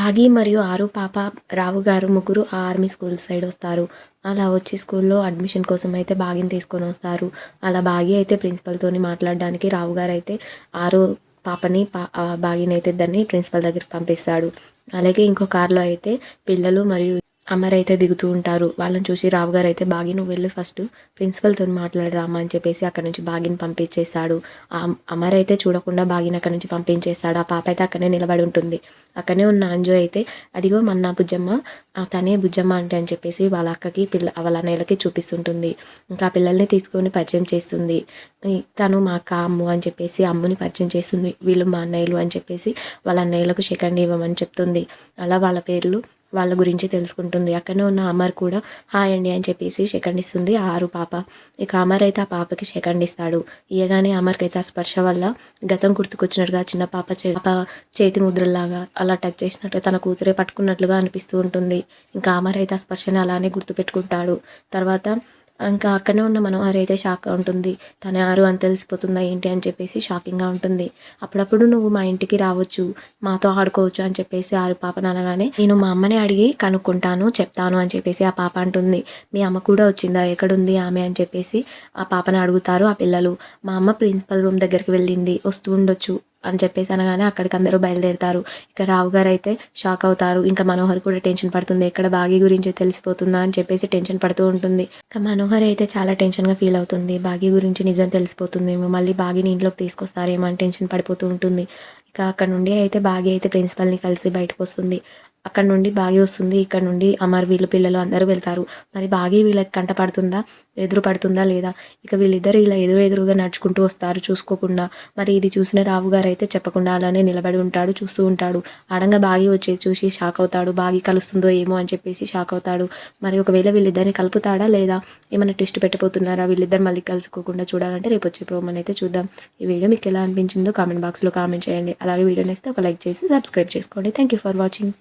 బాగి మరియు ఆరు పాప, రావు గారు ముగ్గురు ఆ ఆర్మీ స్కూల్ సైడ్ వస్తారు. అలా వచ్చి స్కూల్లో అడ్మిషన్ కోసం అయితే బాగిని తీసుకొని వస్తారు. అలా బాగి అయితే ప్రిన్సిపల్‌తోని మాట్లాడడానికి రావు గారైతే ఆరు పాపని బాగిని అయితే ఇద్దరిని ప్రిన్సిపల్ దగ్గరికి పంపిస్తాడు. అలాగే ఇంకో కార్‌లో అయితే పిల్లలు మరియు అమర్ అయితే దిగుతూ ఉంటారు. వాళ్ళని చూసి రావు గారైతే బాగి నువ్వు వెళ్ళు ఫస్టు ప్రిన్సిపల్‌తోని మాట్లాడి రామ్మా అని చెప్పేసి అక్కడి నుంచి బాగిని పంపించేస్తాడు. అమర్ అయితే చూడకుండా బాగిని అక్కడి నుంచి పంపించేస్తాడు. ఆ పాప అయితే అక్కడే నిలబడి ఉంటుంది. అక్కడనే ఉన్న అంజు అయితే అదిగో మన్నా బుజ్జమ్మ, తనే బుజ్జమ్మ అంటే అని చెప్పేసి వాళ్ళ అక్కకి వాళ్ళ అన్నయ్యలకి చూపిస్తుంటుంది. ఇంకా ఆ పిల్లల్ని తీసుకొని పరిచయం చేస్తుంది. తను మా అక్క అమ్ము అని చెప్పేసి అమ్ముని పరిచయం చేస్తుంది. వీళ్ళు మా అన్నయ్యలు అని చెప్పేసి వాళ్ళ అన్నయ్యలకు సెకండ్ ఇవ్వమని చెప్తుంది. అలా వాళ్ళ పేర్లు వాళ్ళ గురించి తెలుసుకుంటుంది. అక్కడనే ఉన్న అమర్ కూడా హాయ్ అండి అని చెప్పేసి సెకండ్ ఇస్తుంది ఆరు పాప. ఇక అమర్ అయితే ఆ పాపకి సెకండ్ ఇస్తాడు. ఇయ్యగానే అమర్కి అయితే ఆ స్పర్శ వల్ల గతం గుర్తుకొచ్చినట్టుగా చిన్న పాప చేతి ముద్రలాగా అలా టచ్ చేసినట్టుగా తన కూతురే పట్టుకున్నట్లుగా అనిపిస్తూ ఉంటుంది. ఇంకా అమర్ అయితే ఆ స్పర్శని అలానే గుర్తుపెట్టుకుంటాడు. తర్వాత ఇంకా అక్కడనే ఉన్న మనోహరి అయితే షాక్‌గా ఉంటుంది. తను ఎవరు అని తెలిసిపోతుందా ఏంటి అని చెప్పేసి షాకింగ్‌గా ఉంటుంది. అప్పుడప్పుడు నువ్వు మా ఇంటికి రావచ్చు, మాతో ఆడుకోవచ్చు అని చెప్పేసి ఆరు పాపని అనగానే నేను మా అమ్మని అడిగి కనుక్కుంటాను, చెప్తాను అని చెప్పేసి ఆ పాప అంటుంది. మీ అమ్మ కూడా వచ్చిందా? ఎక్కడుంది ఆమె అని చెప్పేసి ఆ పాపని అడుగుతారు ఆ పిల్లలు. మా అమ్మ ప్రిన్సిపల్ రూమ్ దగ్గరికి వెళ్ళింది, వస్తూ ఉండొచ్చు అని చెప్పేసి అనగానే అక్కడికి అందరూ బయలుదేరుతారు. ఇక రావు గారు అయితే షాక్ అవుతారు. ఇంకా మనోహర్ కూడా టెన్షన్ పడుతుంది. ఎక్కడ బాగి గురించి తెలిసిపోతుందా అని చెప్పేసి టెన్షన్ పడుతూ ఉంటుంది. ఇక మనోహరి అయితే చాలా టెన్షన్‌గా ఫీల్ అవుతుంది. బాగి గురించి నిజం తెలిసిపోతుందేమో, మళ్ళీ బాగిని ఇంట్లోకి తీసుకొస్తారేమో అని టెన్షన్ పడిపోతూ ఉంటుంది. ఇక అక్కడ నుండి అయితే బాగి అయితే ప్రిన్సిపల్‌ని కలిసి బయటకొస్తుంది. అక్కడ నుండి బాగి వస్తుంది. ఇక్కడ నుండి అమర్ వీళ్ళు పిల్లలు అందరూ వెళ్తారు. మరి బాగి వీళ్ళకి కంట పడుతుందా? ఎదురు పడుతుందా లేదా? ఇక వీళ్ళిద్దరూ ఇలా ఎదురుగా నడుచుకుంటూ వస్తారు చూసుకోకుండా. మరి ఇది చూసిన రావు గారైతే చెప్పకుండా అలానే నిలబడి ఉంటాడు. చూస్తూ ఉంటాడు. అడంగా బాగి వచ్చేది చూసి షాక్ అవుతాడు. బాగి కలుస్తుందో ఏమో అని చెప్పేసి షాక్ అవుతాడు. మరి ఒకవేళ వీళ్ళిద్దరిని కలుపుతాడా లేదా? ఏమైనా ట్విస్ట్ పెట్టబోతున్నారా? వీళ్ళిద్దరు మళ్ళీ కలుసుకోకుండా చూడాలంటే రేపు వచ్చే ప్రోమోని అయితే చూద్దాం. ఈ వీడియో మీకు ఎలా అనిపించిందో కామెంట్ బాక్స్‌లో కామెంట్ చేయండి. అలాగే వీడియో నచ్చితే ఒక లైక్ చేసి సబ్స్క్రైబ్ చేసుకోండి. Thank you for watching.